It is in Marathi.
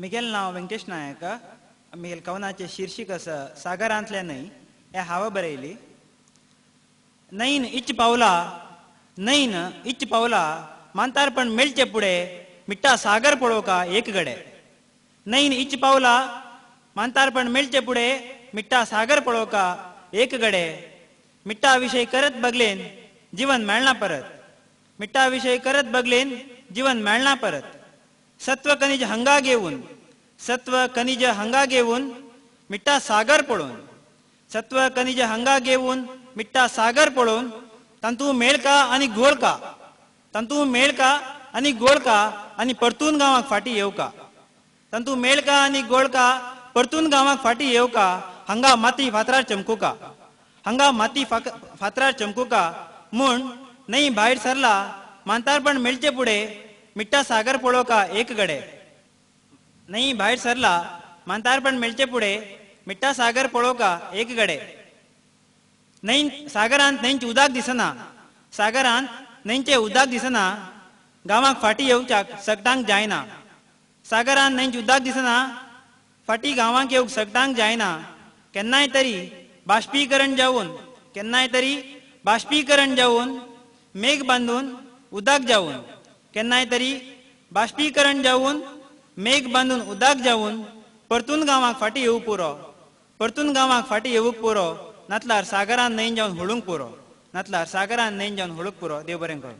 मिगेल नाव वेंकटेश नायक मिगेल कवनाचे शीर्षिक असं सागरांतल्या न्हंय हे हांव बरयली. न्हंयन इच्च पावला न्हंयन इच्च पावला मांतारपण मेळचे पुढे मिट्टा सागर पळोवका एक गडे. न्हंयन इच्च पावला मांतारपण मेळचे पुढे मिट्टा सागर पळोवका एक गडे. मिट्टा विषय करत बगलेन जीवन मेळना परत. मिट्टा विषय करत बगलेन जीवन मेळना परत. सत्व खनिज हंगा घेऊन सत्व खनिज हंगा घेऊन मिट्टा सागर पळोवन सत्व खनिज हंगा घेऊन मिट्टा सागर पळोवन तांतू मेळका आनी घोळका तांतू मेळका आनी घोळका आनी परतून गांवाक फाटी येवका. तांतू मेळका आनी घोळका परतून गांवाक फाटी येवका. हंगा माती फातरार चमकुका हंगा माती फातरार चमकुका म्हूण न्हंय भायर सरला मांतारपण मेळचे पुढे मिट्टा सागर पळोवका एक गडे. न्हंय भायर सरला मांतारपण मेळचे पुढे मिट्टा सागर पळोवका एक गडे. न्हंय सागरांत न्हंयचें उदक दिसना सागरांत न्हंयचें उदक दिसना गांवाक फाटी येवच्याक सकटांक जायना. सागरांत न्हंयचें उदक दिसना फाटी गांवांक येवंक सकटांक जायना. केन्नाय तरी बाष्पीकरण जावन केन्नाय तरी बाष्पीकरण जावन मेघ बांदून उदक जावन केन्नाय तरी बाष्पीकरण जावन मेघ बांदून उदक जावन परतून गांवाक फाटी येवंक पुरो. परतून गांवाक फाटी येवंक पुरो नातल्यार सागरान न्हंय जावन होळूंक पुरो. नातल्यार सागरान न्हंय जावन होळूंक पुरो. देव बरें करूं.